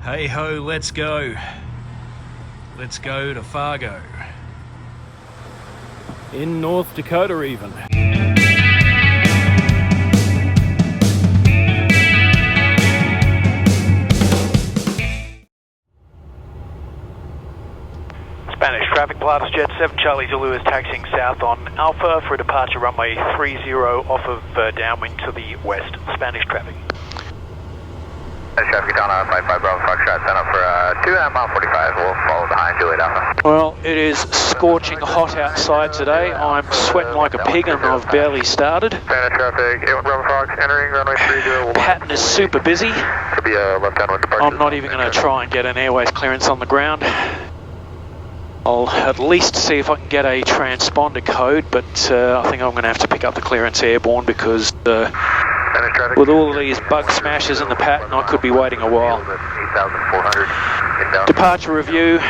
Hey ho, let's go. Let's go to Fargo. In North Dakota even. Spanish traffic, Pilatus Jet 7 Charlie Zulu is taxiing south on Alpha for departure runway 30 off of downwind to the west. Spanish traffic. Traffic down on 55 Bravo Foxtrot, sign up for 2 mile 45. We'll follow behind you Alpha. Well, it is scorching hot outside today. I'm sweating like a pig and I've barely started. Spanish traffic, 81 Bravo Fox, entering runway 30. Pattern is super busy. Could be a left downwind departure. I'm not even going to try and get an airways clearance on the ground. I'll at least see if I can get a transponder code, but I think I'm going to have to pick up the clearance airborne because with all of these bug smashes in the pattern, I could be waiting a while. Departure review.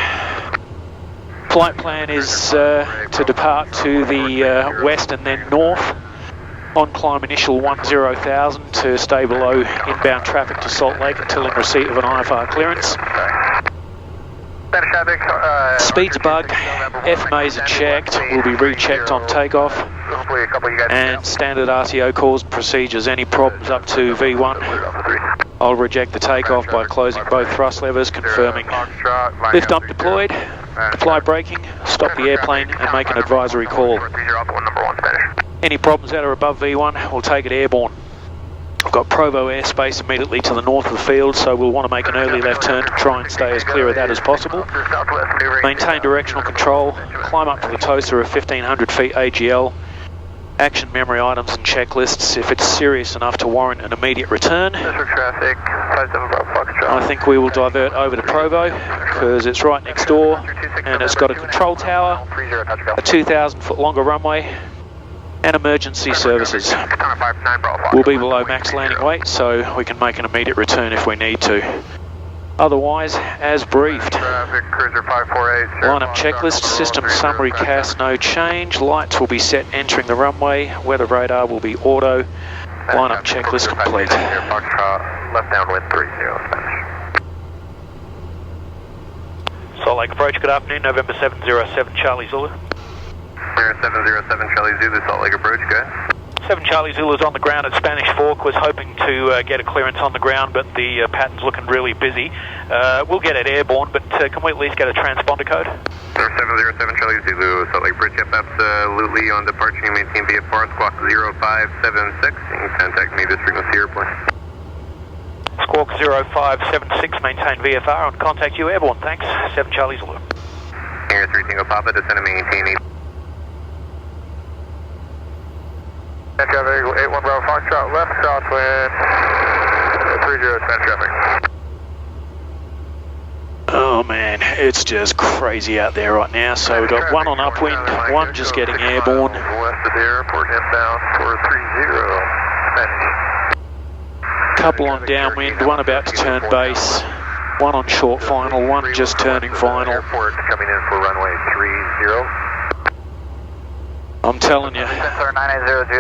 Flight plan is to depart to the west and then north. On climb initial 10,000 to stay below inbound traffic to Salt Lake until in receipt of an IFR clearance. Speeds bug, FMAs are checked, will be rechecked on takeoff, and standard RTO calls procedures. Any problems up to V1, I'll reject the takeoff by closing both thrust levers, confirming lift up deployed, apply braking, stop the airplane and make an advisory call. Any problems that are above V1, we'll take it airborne. I've got Provo airspace immediately to the north of the field, so we'll want to make an early left turn to try and stay as clear of that as possible. Maintain directional control, climb up to the TOSA of 1500 feet AGL, action memory items and checklists if it's serious enough to warrant an immediate return. I think we will divert over to Provo because it's right next door and it's got a control tower, a 2,000 foot longer runway, and emergency services. We'll be below max landing weight, so we can make an immediate return if we need to. Otherwise, as briefed. Lineup checklist, system summary CAS no change, lights will be set entering the runway, weather radar will be auto, lineup checklist complete. Left downwind 30 Spanish. Salt Lake approach, good afternoon, November 707 Charlie Zulu. 707 Charlie Zulu, Salt Lake approach, go ahead. 7 Charlie Zulu is on the ground at Spanish Fork, was hoping to get a clearance on the ground, but the pattern's looking really busy. We'll get it airborne, but can we at least get a transponder code? 707 Charlie Zulu, Salt Lake Bridge, yep, absolutely on departure, you maintain VFR, squawk 0576, you can contact me this frequency airplane. Squawk 0576, maintain VFR, and contact you airborne, thanks. 7 Charlie Zulu. Here, 3 Tango Papa, descend and maintain 8. Traffic, 81 Bravo Foxtrot, left, crosswind, 30 Spanish traffic. Oh man, it's just crazy out there right now, so we've got one on upwind, one just getting airborne. West of the airport, inbound for 30 Spanish. Couple on downwind, one about to turn base, one on short final, one just turning final. Airport coming in for runway 30. I'm telling you,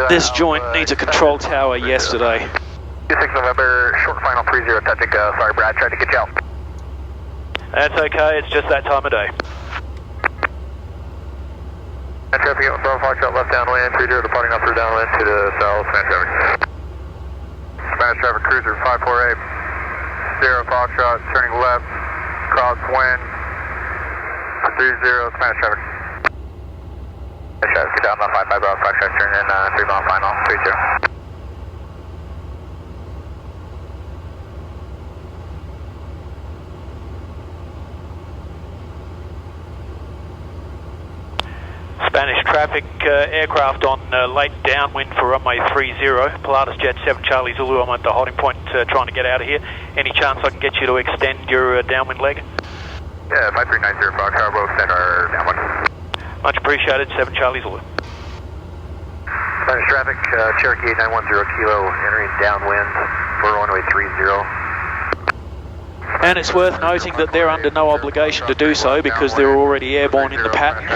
this joint needs a control tower yesterday. 26 November, short final 30, touching, sorry Brad, tried to get you out. That's okay, it's just that time of day. Traffic on Bravo Foxtrot, left downwind, 30, departing off through downwind to the south, Spanish traffic. Spanish traffic cruiser 548, 0 Foxtrot, turning left, crosswind, 30, Spanish traffic. Get down on 55 Bravo Foxtrot, turn in 3 mile final, 30. Spanish traffic, aircraft on late downwind for runway 30, Pilatus Jet 7 Charlie Zulu, I'm at the holding point trying to get out of here. Any chance I can get you to extend your downwind leg? Yeah, 5390 Foxtrot, we'll extend our downwind. Much appreciated, 7 Charlie Zulu. Spanish traffic, Cherokee 8910 Kilo, entering downwind for runway 30. And it's worth noting that they're under no obligation to do so because they're already airborne in the pattern.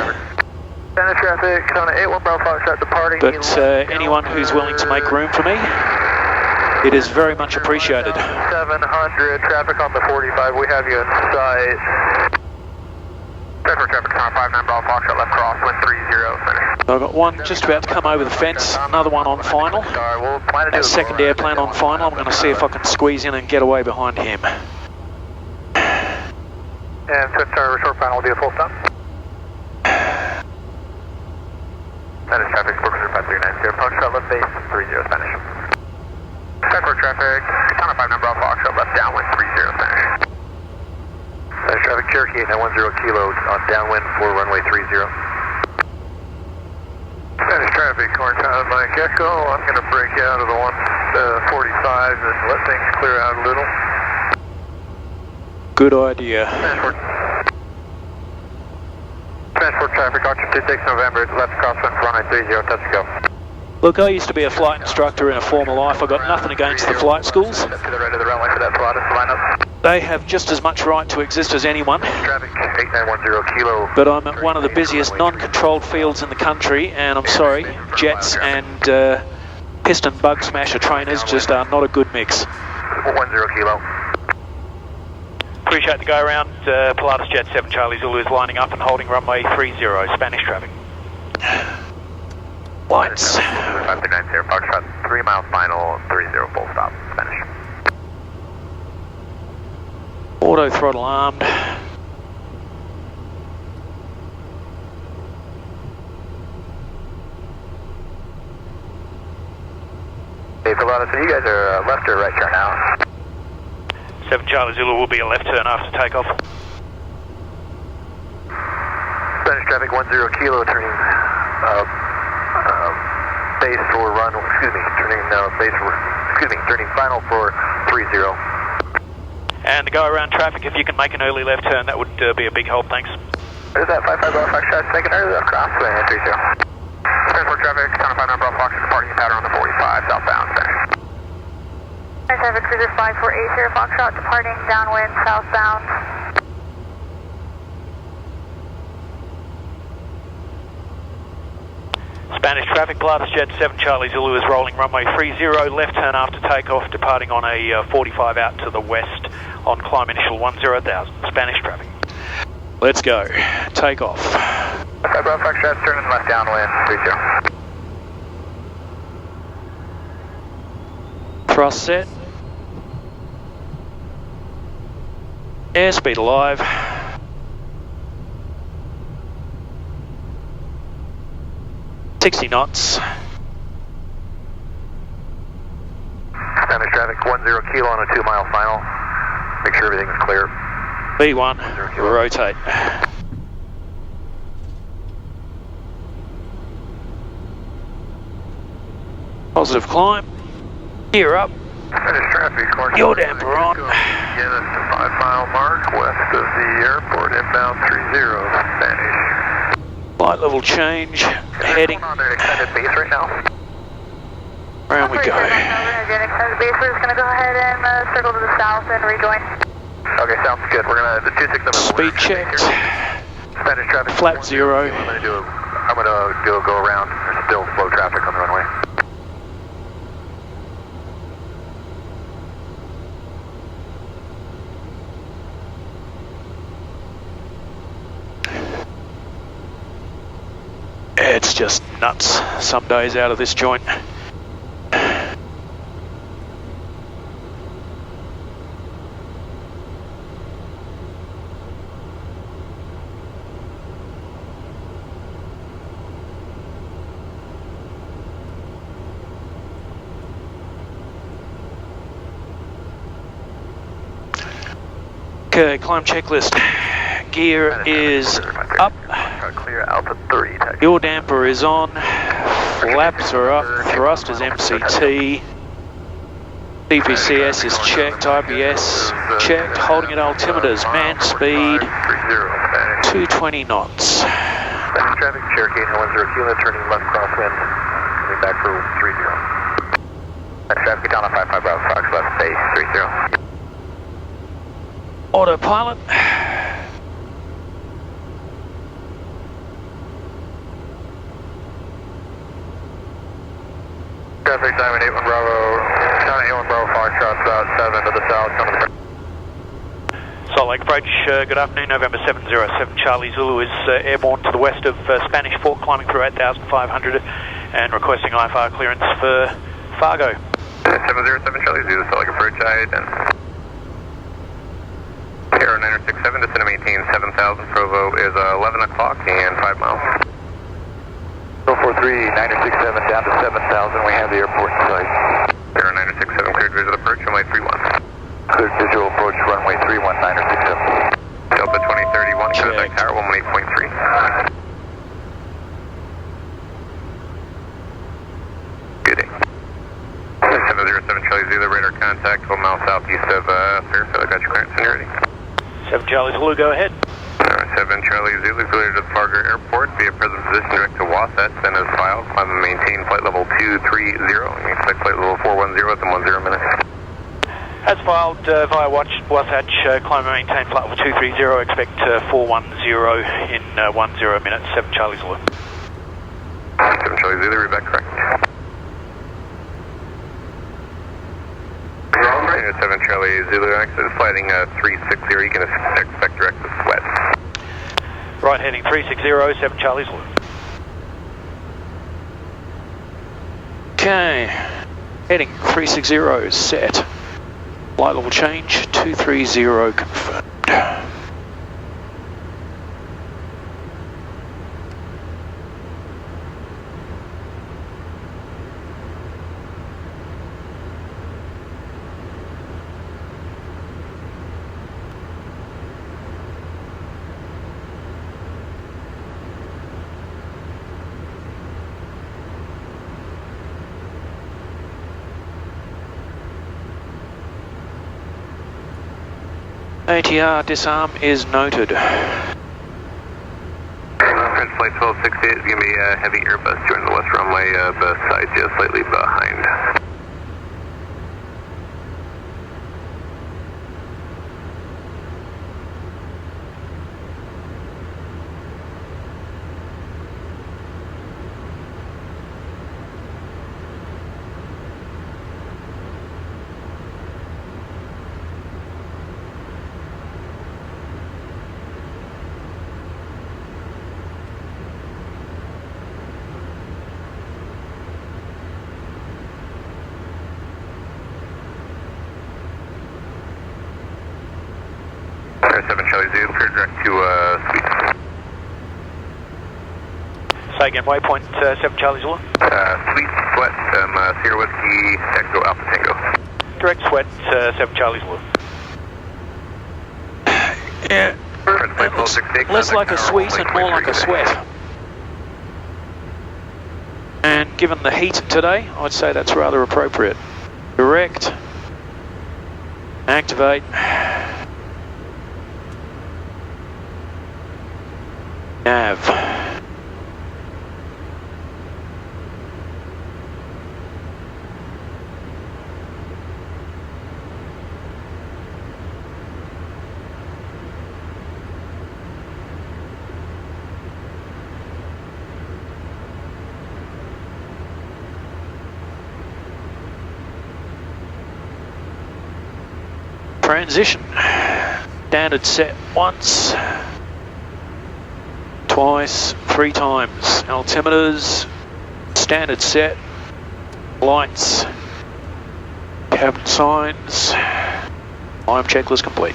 Spanish traffic, Kona 81 Bravo Foxtrot departing. But anyone who's willing to make room for me, It is very much appreciated. 700, traffic on the 45, we have you in sight. Traffic, on 59 Bravo Foxtrot, left cross, wind 30, finish. I've got one just about to come over the fence, another one on final. That second airplane on final, I'm going to see if I can squeeze in and get away behind him. And Twin Tower short final will be a full stop. Spanish traffic, Brooklyn 5390, Foxtrot, left base, 30, Spanish. Transport traffic, Town 59 Bravo Foxtrot, left downwind, 30, Spanish. Spanish traffic, Cherokee 810 kilo, on downwind for runway 30. Spanish traffic, Orange Island Mike Echo, I'm going to break out of the 145 and let things clear out a little. Good idea. Transport traffic, Archer 26 November, left crosswind for runway 30, touch and go. Look, I used to be a flight instructor in a former life. I've got nothing against the flight schools. To the right of the runway for that slot, line up. They have just as much right to exist as anyone. Traffic 8910 kilo. But I'm at one of the busiest non-controlled fields in the country, and I'm sorry, jets and piston bug smasher trainers just are not a good mix. 10 kilo. Appreciate the go around. Pilatus Jet 7 Charlie Zulu is lining up and holding runway 30, Spanish traffic. Lights. 5390, Foxtrot, 3 miles final, 30 full stop, Spanish. Auto throttle armed. Hey, Pilatus, so you guys are left or right turn now? 7 Charlie Zulu will be a left turn after takeoff. Spanish traffic 10 kilo, turning base for run, turning final for 30. And the go around traffic, if you can make an early left turn, that would be a big help, thanks. Is that 55 Bravo Foxtrot, taking early left cross, 30. Transport traffic, Town 59 Bravo Foxtrot, departing pattern on the 45, southbound, Spanish. Traffic Cruiser 5480 Foxtrot, departing downwind, southbound. Spanish traffic, Pilatus Jet 7 Charlie Zulu is rolling runway 30, left turn after takeoff, departing on a 45 out to the west on climb initial 10,000, Spanish traffic. Let's go, take off. 55 Bravo Foxtrot, turning left downwind, 30. Thrust set. Airspeed alive. .60 knots. Spanish traffic 10 kilo on a 2 mile final. Make sure everything's clear. B1, rotate. Positive climb. Gear up. Spanish traffic, Your damper on. Get us to 5 mile mark west of the airport, inbound 30, Spanish. Light level change. Heading. On an extended base right now. Around we go. Extended base, we're just going to go ahead and circle to the south and rejoin. Okay, sounds good. We're going to, the 267. Speed checked. Spanish traffic. Flat 0. I'm going to do a go around. There's still slow traffic on the runway. It's just nuts some days out of this joint. Okay, climb checklist. Gear is up. Clear Alpha 3. Your damper is on. Flaps are up. Thrust is MCT. DPCS is checked. IBS checked. Holding at altimeters. Man speed 220 knots. Traffic Cherokee 10 kilo, turning left crosswind. Coming back for 30. Traffic down on 55 Bravo Fox, left base 30. Autopilot. Traffic Diamond 81 Bravo, Diamond 81 Bravo Salt Lake approach, good afternoon, November 707 Charlie Zulu is airborne to the west of Spanish Fork, climbing through 8,500 and requesting IFR clearance for Fargo. 707 Charlie Zulu, Salt Lake approach, I-10. Aero 967, descend to maintain 7,000, Provo is 11 o'clock and 5 miles. 043, 967 down to 7,000, we have the airport in sight. Aero 967, cleared visual approach, runway 31. Cleared visual approach, runway 31, 967. Delta 2031, contact tower 118.3. Good day. 707 Charlie Zulu, radar contact, 12 miles southeast of Fairfield. I got your clearance when you're ready. 7 Charlie Zulu, go ahead. 7 Charlie Zulu, cleared to Fargo Airport via present position direct to Wasatch, then as filed. Climb and maintain flight level 230. We expect flight level 410 within 10 minutes. As filed via Wasatch, climb and maintain flight level 230, expect 410 in 10 minutes, 7 Charlie Zulu. 7 Charlie Zulu, read back correct. 7 Charlie Zulu, exit sliding 360, you can expect direct to Sweat. Right heading 360, 7 Charlie Zulu. Okay, heading 360, set. Flight level change, 230 confirmed. ATR disarm is noted. French flight 1268 is going to be a heavy Airbus joining the west runway, beside you, slightly behind. Air 7 Charlie Zulu, clear direct to Suite. Say again, waypoint 7 Charlie Zulu. Suite, Sweat, Sierra Whiskey, Echo Alpha Tango. Direct Sweat, 7 Charlie Zulu. Yeah, French flight 1268, Less like a contact sweet tower and more like a 118.3. sweat. And given the heat today, I'd say that's rather appropriate. Direct, activate. Nav. Transition. Standard set once. Twice, 3 times. Altimeters, standard set, lights, cabin signs, time checklist complete.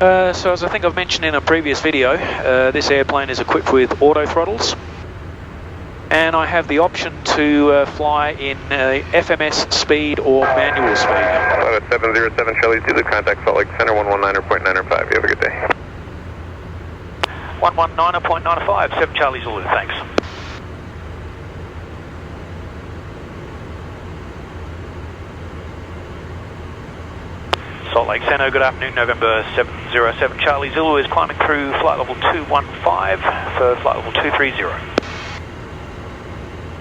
So as I think I've mentioned in a previous video, this airplane is equipped with auto throttles, and I have the option to fly in FMS speed or manual speed. 707 Charlie Zulu, contact Salt Lake Center 119.905. You have a good day. 119.95, 7 Charlie Zulu, thanks. Salt Lake Center, good afternoon, November 707 Charlie Zulu is climbing through flight level 215 for flight level 230.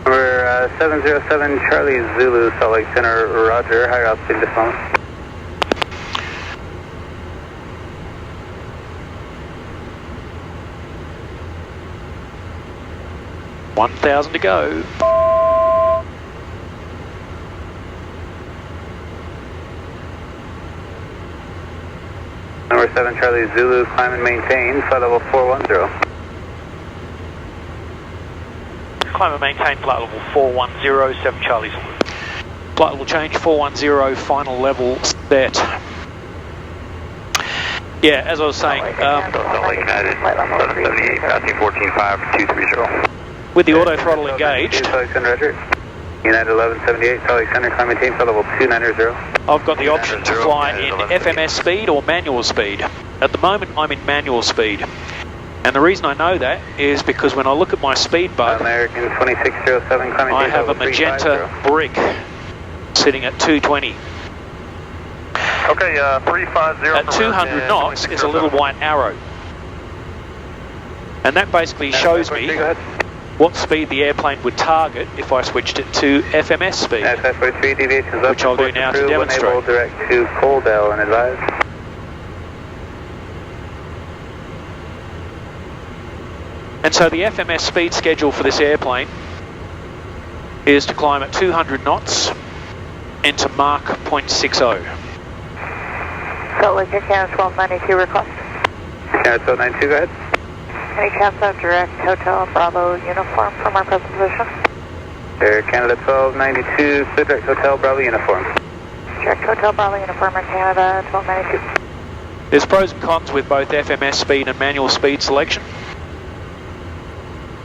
Number 707 Charlie Zulu, Salt Lake Center, roger, higher altitude this moment. $1,000 to go. Number 7 Charlie Zulu, climb and maintain, flight level 410. Climb and maintain flight level 410, 7 Charlie Zulu. Flight level change 410, final level set. Yeah, as I was saying, Salt Lake United, 778, passing 14.5 for 230. with the auto throttle engaged, United 1178, Salt Lake Center, climb and maintain, flight level 290. I've got the option to fly in FMS speed or manual speed. At the moment, I'm in manual speed. And the reason I know that is because when I look at my speed bug, American 2607, climb and I maintain, have a level magenta 350. brick sitting at 220. Okay, 350. At 200 knots is a little white arrow. And that basically shows me what speed the airplane would target if I switched it to FMS speed. SF43 deviations up, which I'll do now to demonstrate. Enable direct to Coaldale and advise. And so the FMS speed schedule for this airplane is to climb at 200 knots into Mach 0.60. Salt Lake Air Canada 1292 request. Canada 1292, go ahead. Any chance of direct Hotel Bravo uniform from our present position? Air Canada 1292, direct Hotel Bravo uniform. Direct Hotel Bravo uniform Air Canada 1292. There's pros and cons with both FMS speed and manual speed selection.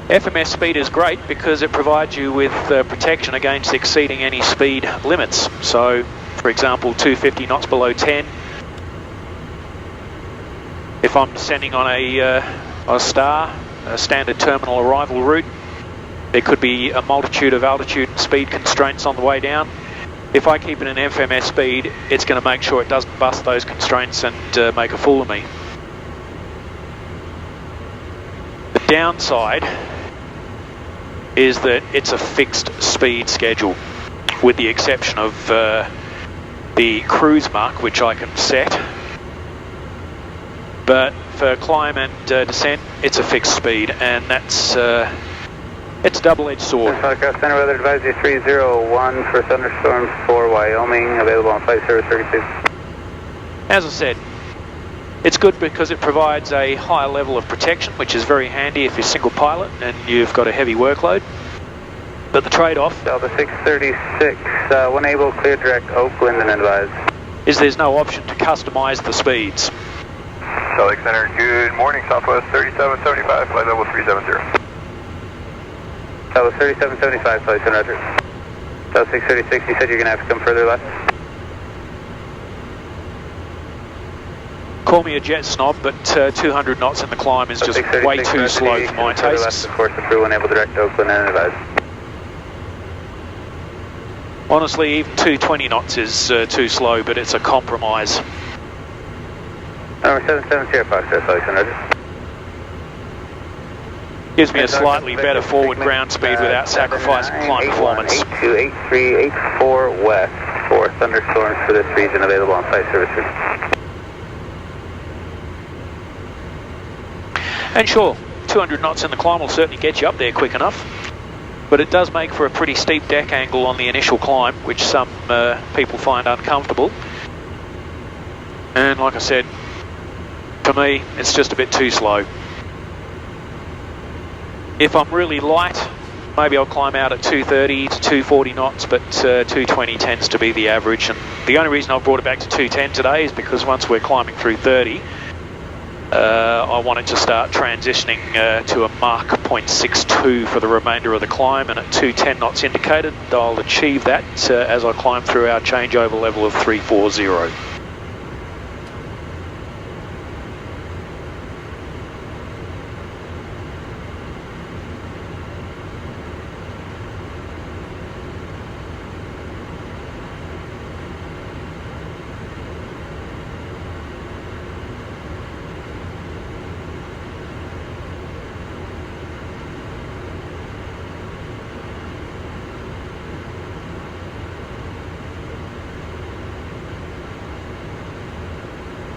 FMS speed is great because it provides you with protection against exceeding any speed limits. So, for example, 250 knots below 10. If I'm descending on a star, a standard terminal arrival route, there could be a multitude of altitude and speed constraints on the way down. If I keep it in FMS speed, it's going to make sure it doesn't bust those constraints and make a fool of me. The downside is that it's a fixed speed schedule, with the exception of the cruise mark, which I can set. But for climb and descent, it's a fixed speed, and that's it's a double-edged sword. Southwest Center Weather Advisory 301 for thunderstorms for Wyoming, available on flight service 32. As I said, it's good because it provides a higher level of protection, which is very handy if you're single pilot and you've got a heavy workload. But the trade-off Delta 636, when able, clear direct Oakland and advise. is there's no option to customize the speeds. Salt Lake Center, good morning, Southwest 3775, flight level 370. Delta 3775, Salt Lake Center, roger. Delta 636, you said you're going to have to come further left? Call me a jet snob, but 200 knots in the climb is just way too slow for my tastes. Of course, approve when able, direct Oakland and advise. Honestly, even 220 knots is too slow, but it's a compromise. Number 770, Foxtrot, Salt Lake Center, roger. Gives me a slightly better forward ground speed without sacrificing climb performance. 828384 west for thunderstorms for this region, available on flight service. And sure, 200 knots in the climb will certainly get you up there quick enough, but it does make for a pretty steep deck angle on the initial climb, which some people find uncomfortable. And like I said, for me, it's just a bit too slow. If I'm really light, maybe I'll climb out at 230 to 240 knots, but 220 tends to be the average. And the only reason I've brought it back to 210 today is because once we're climbing through 30, I want it to start transitioning to a Mach 0.62 for the remainder of the climb, and at 210 knots indicated, I'll achieve that as I climb through our changeover level of 340.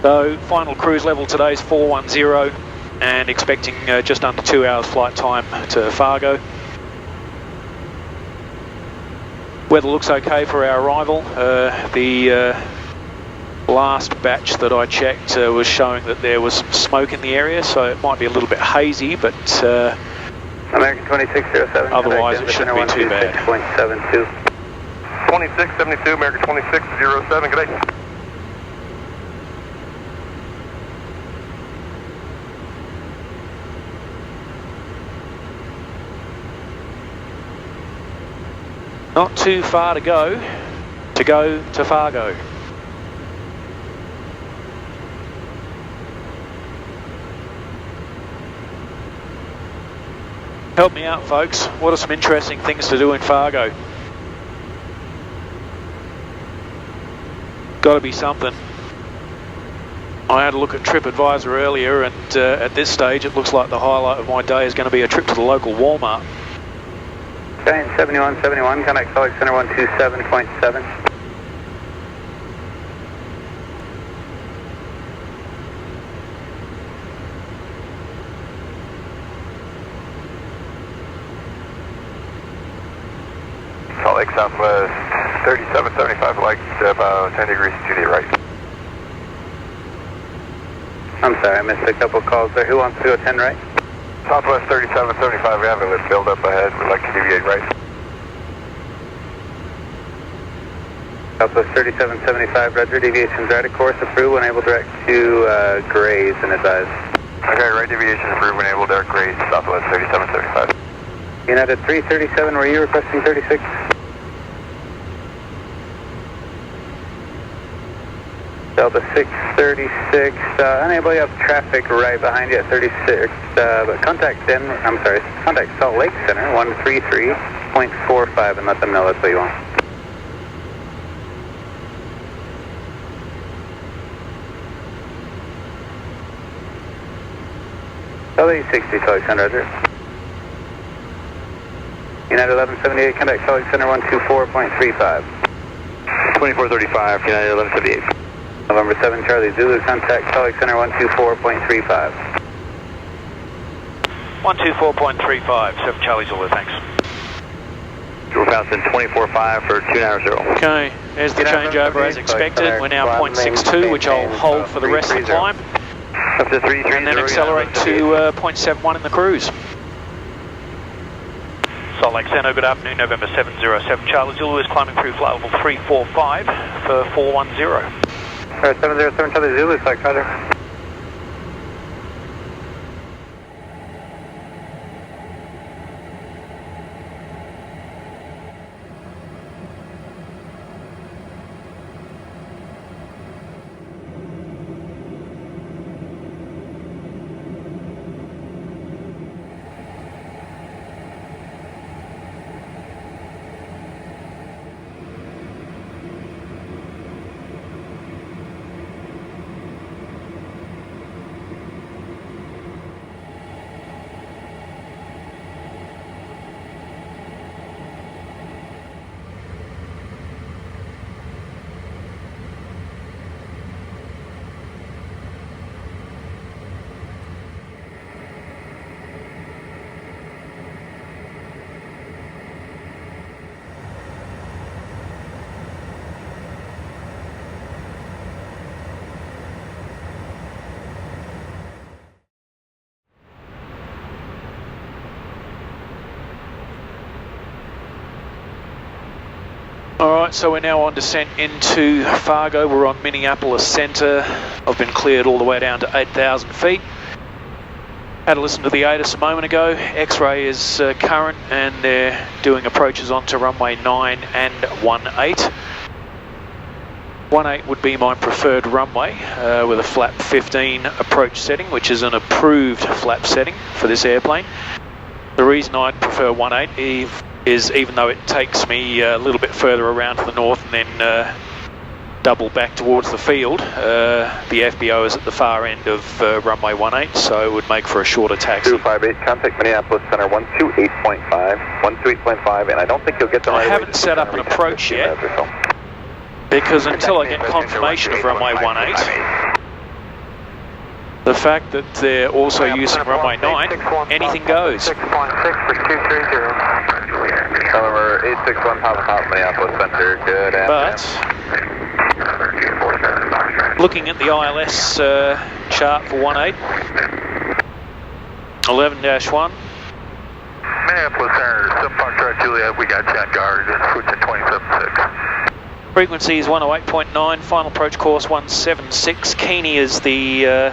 So final cruise level today is 410 and expecting just under 2 hours flight time to Fargo. Weather looks okay for our arrival. The last batch that I checked was showing that there was some smoke in the area, so it might be a little bit hazy, but American 2607. Otherwise it shouldn't be too bad. 6.72. 2672, American 2607, good day. not too far to go to Fargo. Help me out, folks. What are some interesting things to do in Fargo? Got to be something. I had a look at TripAdvisor earlier, and at this stage it looks like the highlight of my day is going to be a trip to the local Walmart. Giant 7171, contact Salt Lake Center 127.7. Salt Lake Southwest 3775, like about 10 degrees to the right. I'm sorry, I missed a couple calls there. Who wants to go 10 right? Southwest 3775, we have a lift build up ahead. We'd like to deviate right. Southwest 3775, Roger, deviation's right of course, approved, when able direct to Grays and advise. Okay, right deviation approved, when able direct Grays, Southwest 3775. United 337, were you requesting 36? Delta 636, unable, you have traffic right behind you at 36, but contact Salt Lake Center 133.45 and let them know that's what you want. LA60, Salt Lake Center, Roger. United 1178, contact Salt Lake Center 124.35. 2435, United 1178. November 7, Charlie Zulu, contact Salt Lake Center 124.35. 124.35, 7 Charlie Zulu, thanks. We're passing 245 for 290. Okay, there's the changeover as expected. We're now 0.62, which I'll hold for the rest of the climb. Up to 330. And then accelerate to 0.71 in the cruise. Salt Lake Center, good afternoon, November 707. Charlie Zulu is climbing through flight level 345 for 410. 707 Charlie Zulu, select Roger. Alright, so we're now on descent into Fargo. We're on Minneapolis Center. I've been cleared all the way down to 8,000 feet. Had a listen to the ATIS a moment ago. X-ray is current and they're doing approaches onto runway 9 and 18. 18 would be my preferred runway with a flap 15 approach setting, which is an approved flap setting for this airplane. The reason I'd prefer 18 is even though it takes me a little bit further around to the north and then double back towards the field, the FBO is at the far end of runway 18, so it would make for a shorter taxi. 258, contact Minneapolis Center 128.5, 128.5, and I don't think you'll get the right. I haven't set up an approach yet, because until I get confirmation of runway 18, the fact that they're also using runway 9, anything goes. 6.6 for 230. November 861, Papa, Minneapolis Center, good. But looking at the ILS chart for 18, 11-1. Minneapolis Center, Foxtrot Juliet, we got Jack Guard, switching 27.6. Frequency is 108.9, final approach course 176. Keeney is the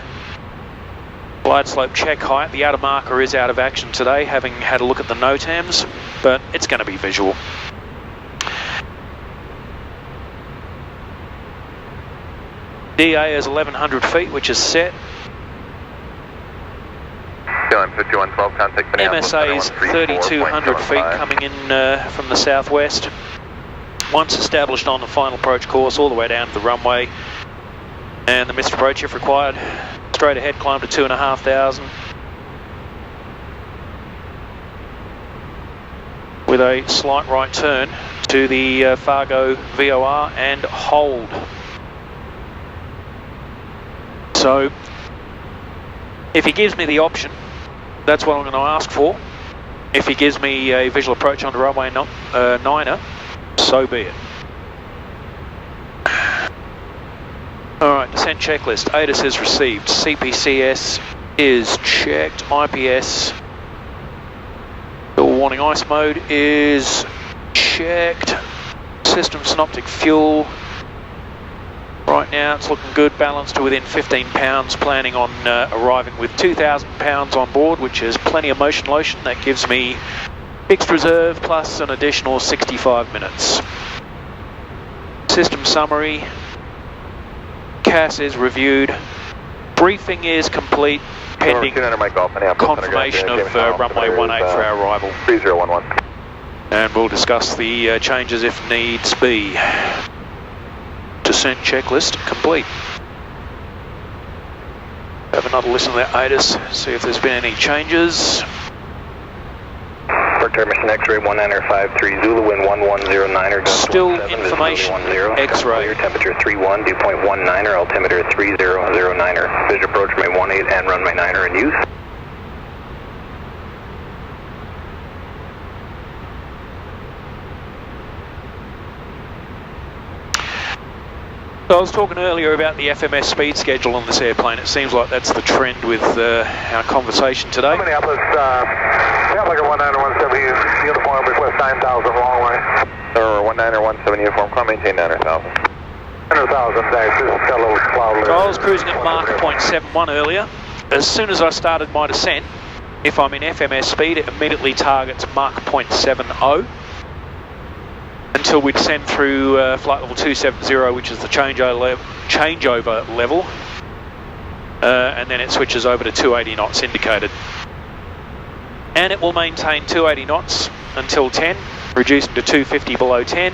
glide slope check height. The outer marker is out of action today, having had a look at the NOTAMs, but it's going to be visual. DA is 1100 feet, which is set. 5112, contact Minneapolis MSA is 3200 feet coming in from the southwest. Once established on the final approach course, all the way down to the runway, and the missed approach if required. Straight ahead, climb to 2,500. With a slight right turn to the Fargo VOR and hold. So, if he gives me the option, that's what I'm going to ask for. If he gives me a visual approach onto runway 9er, so be it. Alright, descent checklist. ATIS is received. CPCS is checked. IPS, warning ice mode, is checked. System synoptic fuel. Right now it's looking good, balanced to within 15 pounds, planning on arriving with 2,000 pounds on board, which is plenty of motion lotion. That gives me fixed reserve plus an additional 65 minutes. System summary. CAS is reviewed. Briefing is complete, pending confirmation of runway 18 for our arrival. 3011. And we'll discuss the changes if needs be. Descent checklist complete. Have another listen to that ATIS, see if there's been any changes. Mission X-ray 1953 Zulu wind 1109er. Still information X-ray. Temperature 31, dew point 19er, altimeter 3009er. Visual approach runway 18 and runway 9er in use. So I was talking earlier about the FMS speed schedule on this airplane. It seems like that's the trend with our conversation today. Minneapolis, like a 1917 uniform, request 9,000 long way. Or 1917 uniform, climb maintain 900,000. 900,000, thanks. This is got a little cloud. So I was cruising at Mach 0.71 earlier. As soon as I started my descent, if I'm in FMS speed, it immediately targets Mach 0.70. Until we descend through flight level 270, which is the changeover level, and then it switches over to 280 knots indicated. And it will maintain 280 knots until 10, reducing to 250 below 10.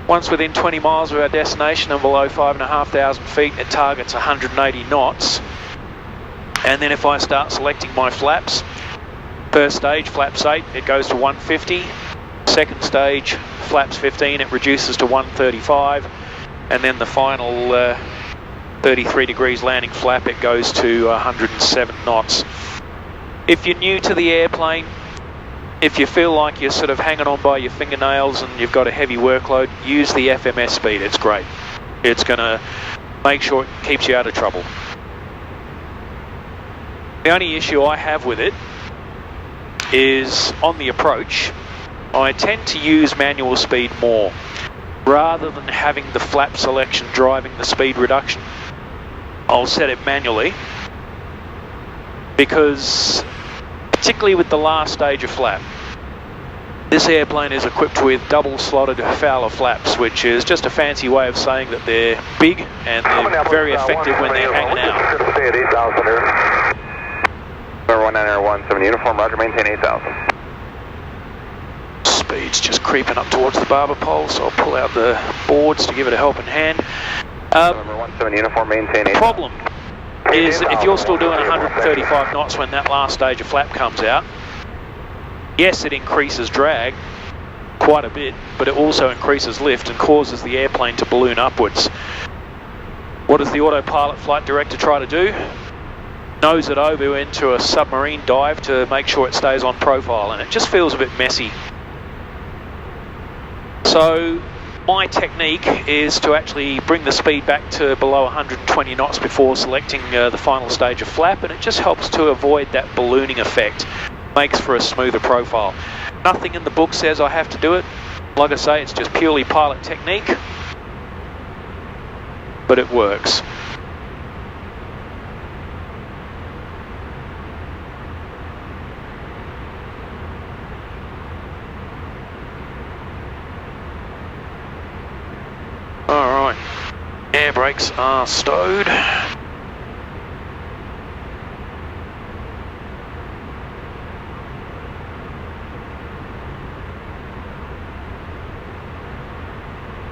Once within 20 miles of our destination and below 5,500 feet, it targets 180 knots. And then if I start selecting my flaps, first stage, flaps 8, it goes to 150. Second stage, flaps 15, it reduces to 135, and then the final 33 degrees landing flap, it goes to 107 knots. If you're new to the airplane, if you feel like you're sort of hanging on by your fingernails and you've got a heavy workload, use the FMS speed, it's great. It's going to make sure it keeps you out of trouble. The only issue I have with it is on the approach. I tend to use manual speed more, rather than having the flap selection driving the speed reduction. I'll set it manually, because particularly with the last stage of flap, this airplane is equipped with double slotted Fowler flaps, which is just a fancy way of saying that they're big and they're very effective when they're hanging out. Stay at 8,000 there. Number 1917 uniform, roger, maintain 8,000. Speed's just creeping up towards the barber pole, so I'll pull out the boards to give it a helping hand. Number 17 uniform, maintain 8,000. Problem is that if you're still doing 135 knots when that last stage of flap comes out, yes, it increases drag quite a bit, but it also increases lift and causes the airplane to balloon upwards. What does the autopilot flight director try to do? Nose it over into a submarine dive to make sure it stays on profile, and it just feels a bit messy. So my technique is to actually bring the speed back to below 120 knots before selecting the final stage of flap, and it just helps to avoid that ballooning effect. Makes for a smoother profile. Nothing in the book says I have to do it. Like I say, it's just purely pilot technique, but it works. Alright, air brakes are stowed.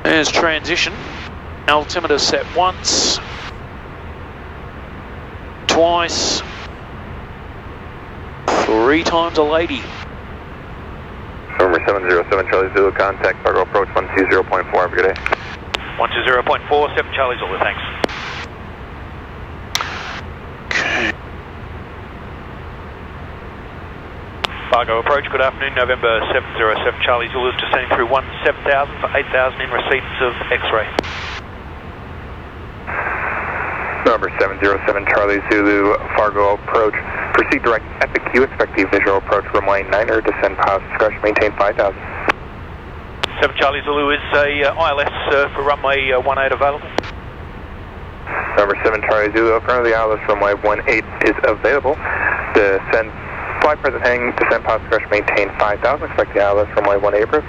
There's transition. Altimeter set once, twice, 3 times a lady. Number 707 Charlie Zulu, contact Fargo approach 120.4. Have a good day. 120.4, 7 Charlie Zulu, thanks. Okay. Fargo approach, good afternoon, November 707 Charlie Zulu, descending through 17,000 for 8,000 in receipt of X-ray. Number 707 Charlie Zulu, Fargo approach. Proceed direct at the queue, expect the visual approach runway 9er, descend past discretion, maintain 5,000. 7 Charlie Zulu is a ILS for runway 18 available. Number 7 Charlie Zulu, currently ILS runway 18 is available. Descend, fly present hang, descend past discretion, maintain 5,000, expect the ILS runway 18 approach.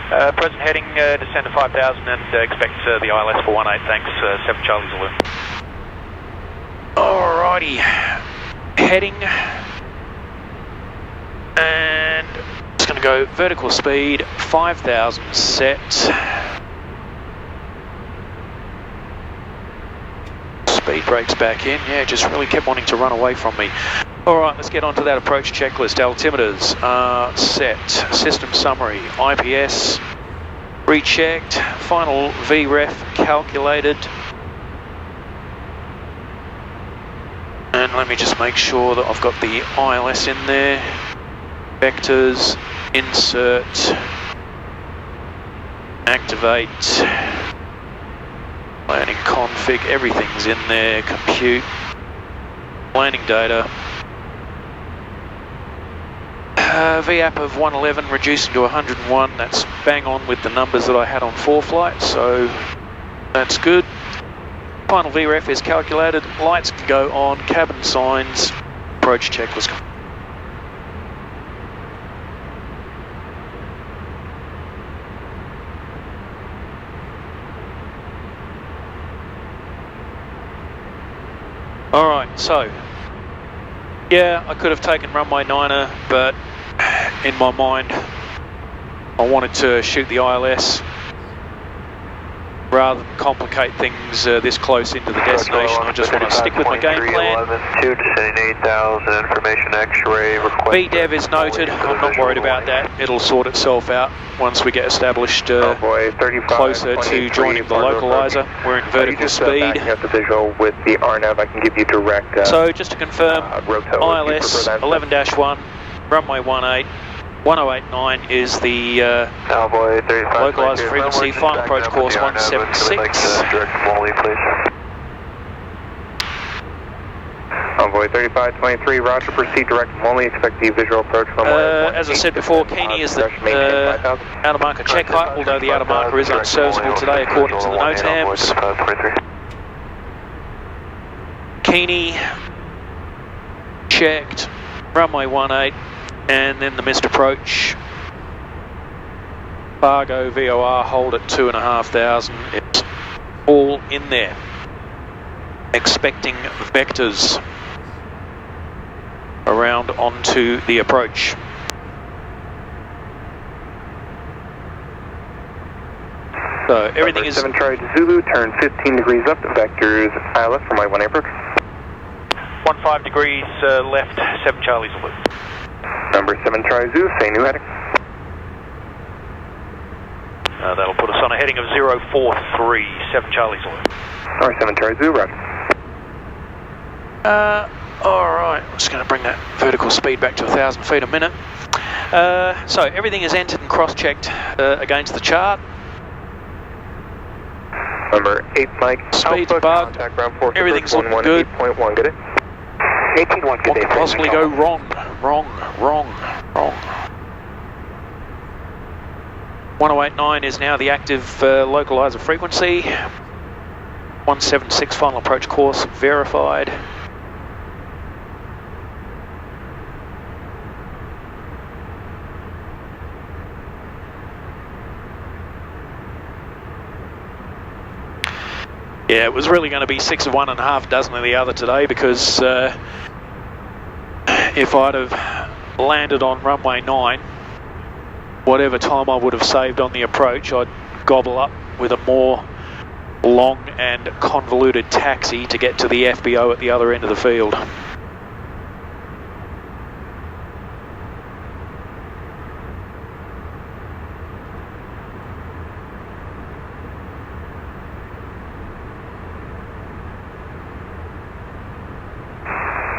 Present heading, descend to 5,000 and expect the ILS for 18, thanks, 7 Charlie Zulu. Alrighty, heading, and it's going to go vertical speed, 5,000 set. Speed brakes back in, yeah, just really kept wanting to run away from me. Alright, let's get on to that approach checklist. Altimeters are set, system summary, IPS rechecked, final VREF calculated. And let me just make sure that I've got the ILS in there. Vectors, insert, activate, landing config, everything's in there, compute, landing data. VAP of 111 reducing to 101, that's bang on with the numbers that I had on 4-flight, so that's good. Final VREF is calculated, lights can go on, cabin signs, approach checklist. Alright, so, yeah, I could have taken runway 9er, but in my mind, I wanted to shoot the ILS rather than complicate things this close into the destination. I just want to stick with my game plan. 2 descending 8,000, information X-ray request. VDEV is noted, I'm not worried about that. It'll sort itself out once we get established closer to joining the localizer. We're in vertical speed. You have the visual with the RNAV, I can give you direct. So just to confirm, ILS 11-1, runway 18. 1089 is the localised frequency, final approach course 176. Envoy 3523, roger, proceed direct only, expect the visual approach from as I said before, Keeney is the outer marker check height, although the outer marker is unserviceable today according to the NOTAMs. Keeney checked, runway 18, and then the missed approach. Fargo VOR hold at 2,500. It's all in there. Expecting vectors around onto the approach. So everything is 7 Charlie Zulu, turn 15 degrees left, vectors ILS from my 18 approach. 15 degrees left, 7 Charlie Zulu. Number 7 Charlie Zulu, say new heading. That'll put us on a heading of 043, 7 Charlie Zulu. Number 7 Charlie Zulu, roger. Alright, I'm just going to bring that vertical speed back to 1,000 feet a minute. So everything is entered and cross-checked against the chart. Number 8 Mike, Speed's Alpha, bugged, contact ground force, everything's looking good. 8.1, get it? 18.1, What could possibly go wrong? Wrong. 1089 is now the active localizer frequency. 176 final approach course verified. Yeah, it was really going to be 6 of one and a half dozen of the other today, because if I'd have landed on runway 9, whatever time I would have saved on the approach, I'd gobble up with a more long and convoluted taxi to get to the FBO at the other end of the field.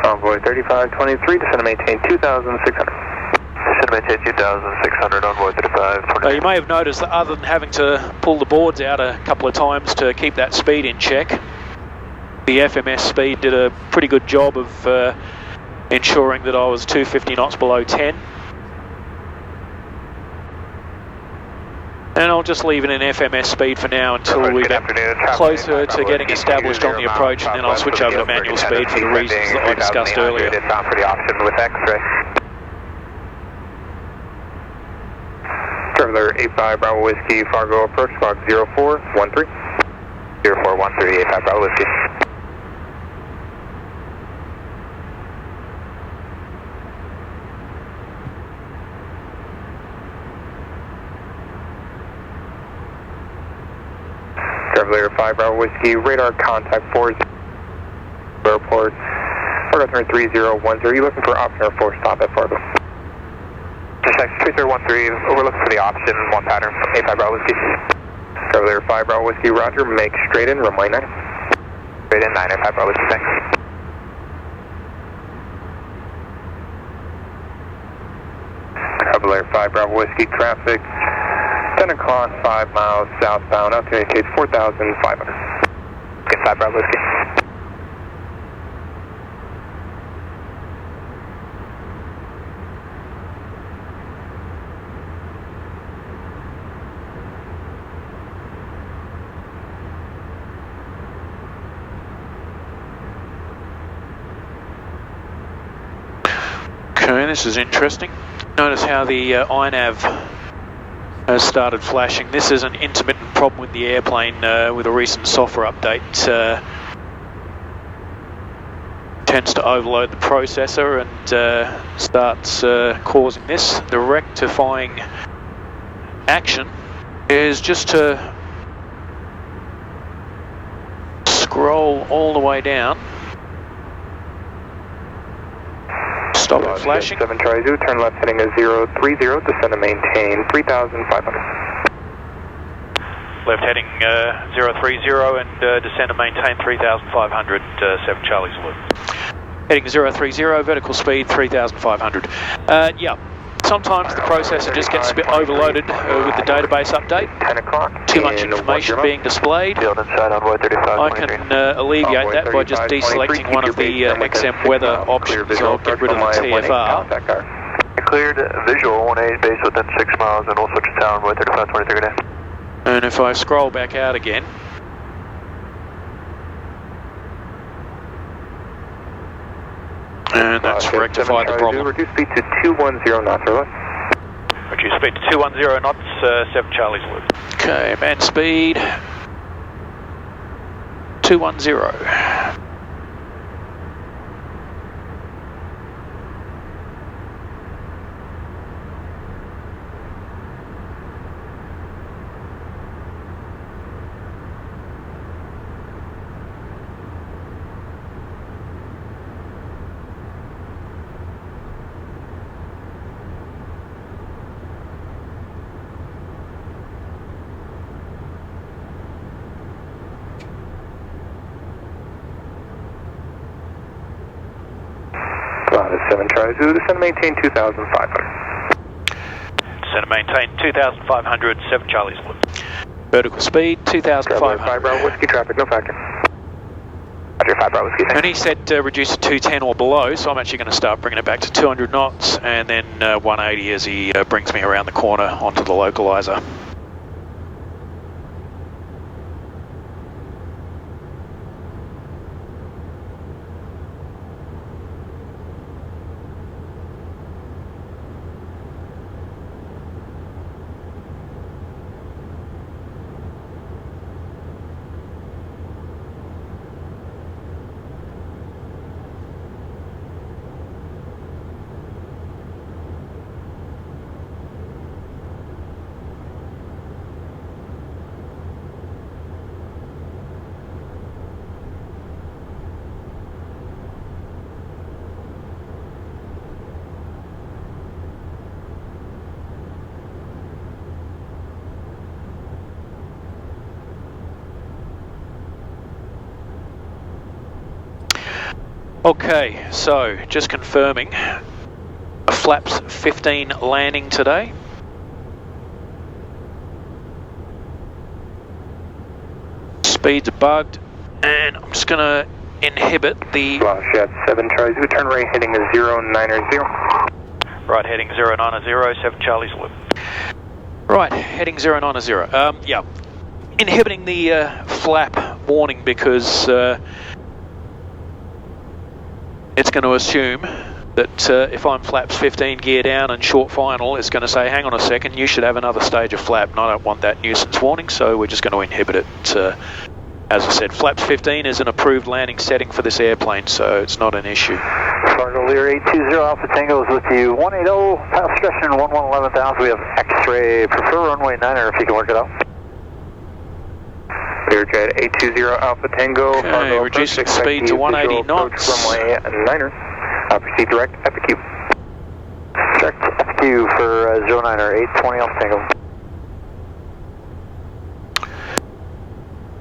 Envoy 3523, descend and maintain 2,600. Descend and maintain 2,600, Envoy 3523. You may have noticed that other than having to pull the boards out a couple of times to keep that speed in check, the FMS speed did a pretty good job of ensuring that I was 250 knots below 10. And I'll just leave it in FMS speed for now until we get closer to getting established on the approach, and then I'll switch over to manual speed for the reasons that I discussed earlier. Traveler 85 Bravo Whiskey, Fargo approach, log 0413. 0413, 85 Bravo Whiskey. Traveler 5 Bravo Whiskey, radar contact 40 airport, Fargo turn 3010. Are you looking for option or force stop at Fargo? Section 3013, we're looking for the option, one pattern, 85 Bravo Whiskey. Traveler 5 Bravo Whiskey, roger, make straight in, runway 9. Straight in, 9, 85 Bravo Whiskey, thanks. Traveler 5 Bravo Whiskey, traffic 10 o'clock, 5 miles southbound, altimeter indicates 4,500. Okay, 5 Bravo Whiskey. Okay, this is interesting. Notice how the iNav has started flashing. This is an intermittent problem with the airplane with a recent software update. Tends to overload the processor and starts causing this. The rectifying action is just to scroll all the way down. Stop it flashing. 7 Charlie Zoo, turn left heading is 030, descend and maintain 3,500. Left heading 030 and descend and maintain 3,500, 7 Charlie Zulu. Heading 030, vertical speed 3,500. Yeah, sometimes the processor just gets a bit overloaded with the database update. 10 o'clock. Too much information being displayed. I can alleviate that by just deselecting one of the XM weather options. I'll get rid of the TFR. Cleared visual 18 base within 6 miles and all switch to tower runway 3523 today. And if I scroll back out again, and that's rectified the problem. Reduce speed to 210 knots or less. Reduce speed to 210 knots, 7 Charlie's loop. Okay, man speed 210. Cloud 7 Charlie Zulu, descend and maintain 2,500. Descend and maintain 2,500, 7 Charlie's loop. Vertical speed 2,500. 5 Bravo Whiskey traffic, no factor. Roger, 5 Bravo Whiskey. And he said reduce to 210 or below, so I'm actually going to start bringing it back to 200 knots and then 180 as he brings me around the corner onto the localizer. Okay, so just confirming, a flaps 15 landing today. Speeds are bugged, and I'm just going to inhibit the... Jet 7 Charlie Zulu, turn right heading 090. Right heading 090, 7 Charlie's loop. Right, heading 090. Yeah, inhibiting the flap warning because it's going to assume that if I'm flaps 15 gear down and short final, it's going to say, hang on a second, you should have another stage of flap, and I don't want that nuisance warning, so we're just going to inhibit it. As I said, flaps 15 is an approved landing setting for this airplane, so it's not an issue. Fargo Lear 820 Alpha Tango is with you. 180, final discretion 1110,000. We have X-ray, prefer runway 9er if you can work it out. Learjet 820 Alpha Tango, Okay, Fargo reducing speed to 180 knots. Runway 9er, proceed direct FQ. Direct FQ for 09er 820 Alpha Tango.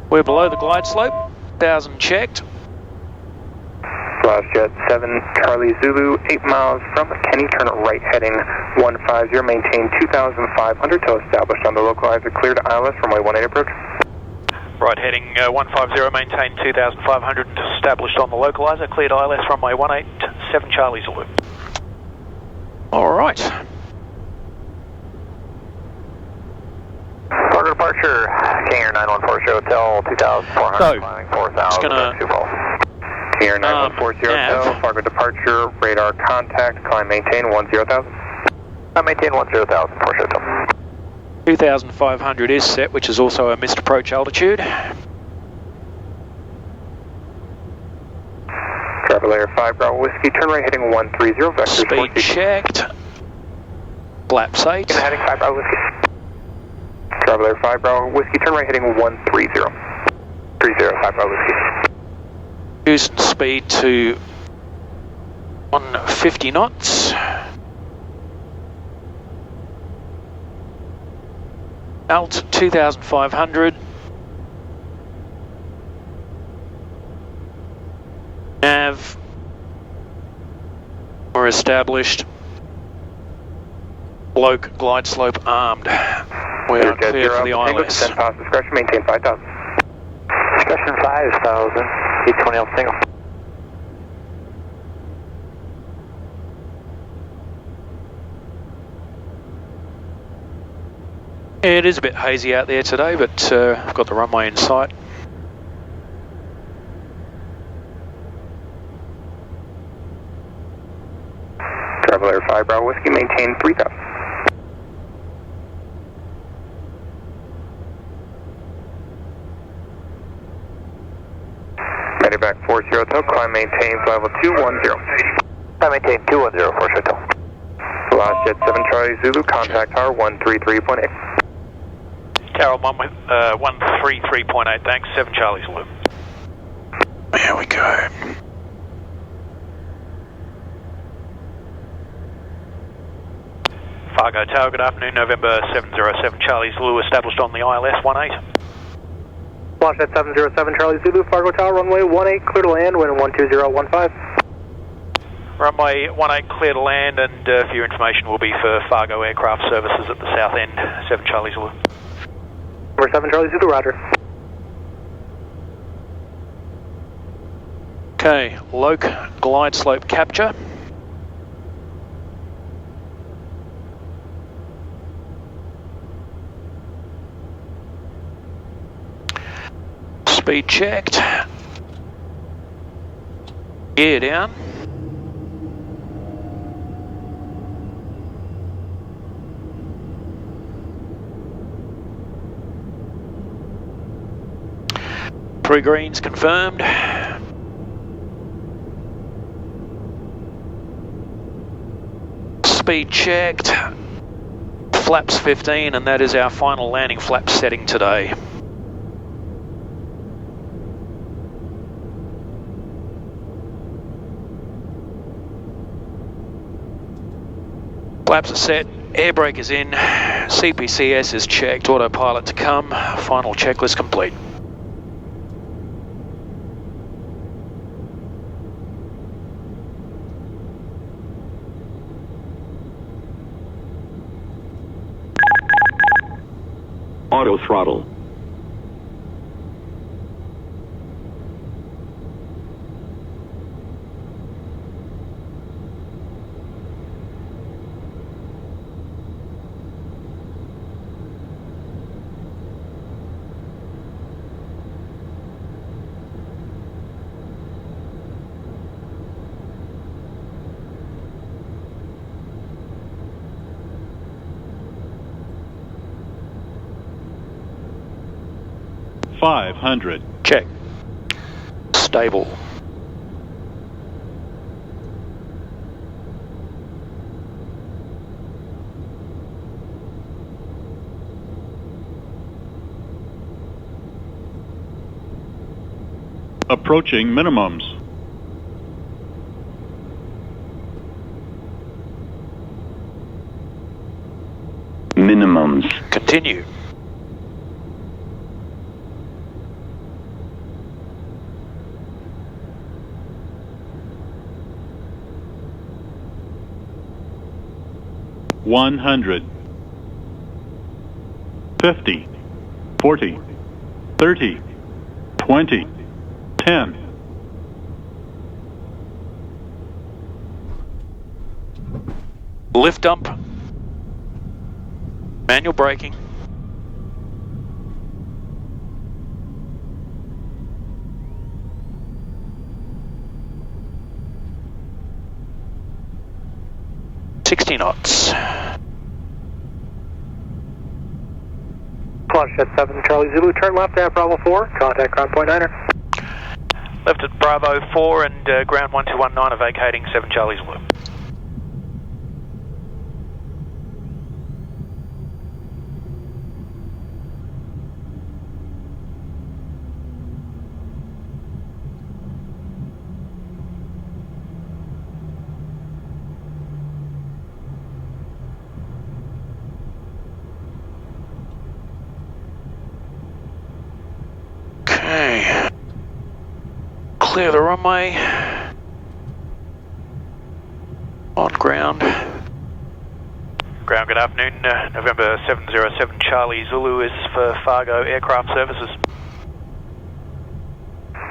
We're below the glide slope, 1,000 checked. Jet 7 Charlie Zulu, 8 miles from Kenny, turn right heading 150, maintain 2,500 till established on the localizer, clear to ILS from runway 18 approach. Right heading 150, maintain 2,500, established on the localizer, cleared ILS runway 17, Charlie's loop. Alright. Fargo departure, King Air 914 Hotel, 2,400, So, flying 4,000, gonna- 2 falls. King Air 914 nav. Hotel, Fargo departure, radar contact, climb maintain 10,000. I maintain 10,000, Porsche Hotel. 2,500 is set, which is also a missed approach altitude. Travel Air 5 Bravo Whiskey, turn right heading 130, vector Speed checked. Flaps 8. heading 5 Bravo Whiskey. Travel Air 5 Bravo Whiskey, turn right heading 130. 30, 5 Bravo Whiskey. Reducing speed to 150 knots. Alt 2,500. Nav. We're established. Bloke, glide slope armed. We are cleared for the ILS. Pass discretion, maintain 5,000. Discretion 5,000, E20 on single. It is a bit hazy out there today, but I've got the runway in sight. Traveler 5 Bravo Whiskey, maintain 3,000. Medivac 40 Hotel, climb maintain level 210. I maintain 210 for Hotel. Last Jet 7 Charlie Zulu, contact tower 133.8. Tower 133.8, thanks, 7 Charlie Zulu. There we go. Fargo Tower, good afternoon, November 707 Charlie Zulu, established on the ILS 18. Launch at 707 Charlie Zulu, Fargo Tower, runway 18, clear to land, wind 12015. Runway 18 clear to land, and for your information will be for Fargo Aircraft Services at the south end, 7 Charlie Zulu. Number 7 Charlie Zulu, roger. Okay, Loke glide slope capture. Speed checked. Gear down. Three greens confirmed. Speed checked. Flaps 15, and that is our final landing flap setting today. Flaps are set, air brake is in, CPCS is checked, autopilot to come, final checklist complete. Auto throttle. $500. Check. Stable. Approaching minimums. Minimums. Continue. $100. 50. 40. 30. 20. 10. Lift dump. Manual braking. knots. Launch at 7 Charlie Zulu, turn left at Bravo 4, contact ground point 9er. Left at Bravo 4 and ground 1219 are vacating 7 Charlie Zulu. Okay. Clear the runway. On ground. Ground, good afternoon. November 707 Charlie Zulu is for Fargo Aircraft Services.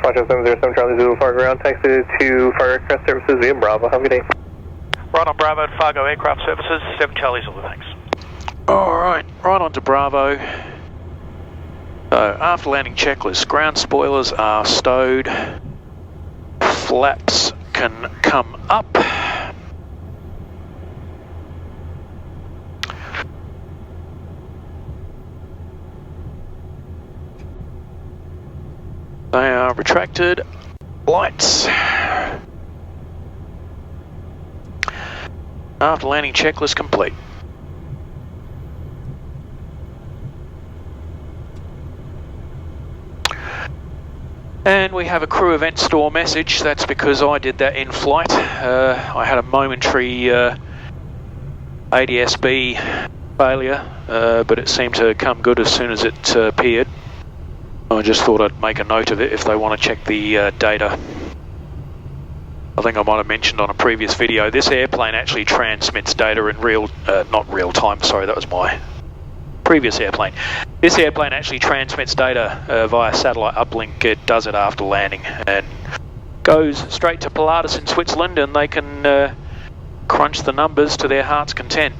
Roger, 707 Charlie Zulu, Fargo ground, taxi to Fargo Aircraft Services via Bravo. Have a good day. Right on Bravo to Fargo Aircraft Services, 7 Charlie Zulu, thanks. Alright, right on to Bravo. So, after landing checklist, ground spoilers are stowed. Flaps can come up. They are retracted. Lights. After landing checklist complete. And we have a crew event store message. That's because I did that in flight. I had a momentary ADS-B failure, but it seemed to come good as soon as it appeared. I just thought I'd make a note of it if they want to check the data. I think I might have mentioned on a previous video, this airplane actually transmits data in not real time, sorry, that was my previous airplane. This airplane actually transmits data via satellite uplink. It does it after landing and goes straight to Pilatus in Switzerland, and they can crunch the numbers to their heart's content.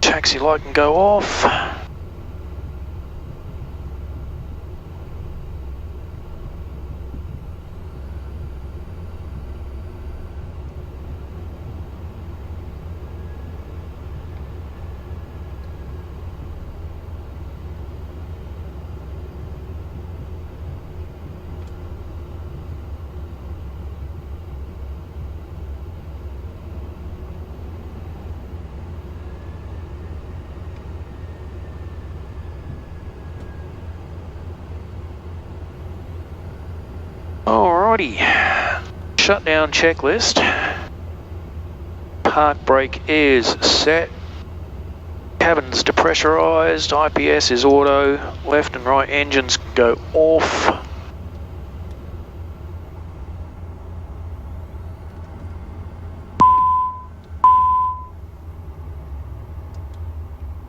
Taxi light can go off. Alrighty, shutdown checklist. Park brake is set. Cabin's depressurized. IPS is auto. Left and right engines go off.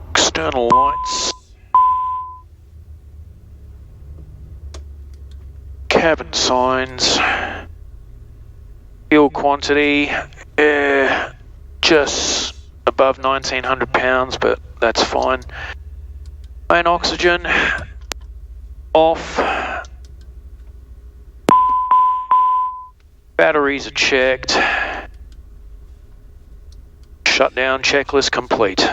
External lights. Cabin signs, fuel quantity, just above 1900 pounds, but that's fine. Main oxygen, off. Batteries are checked. Shutdown checklist complete.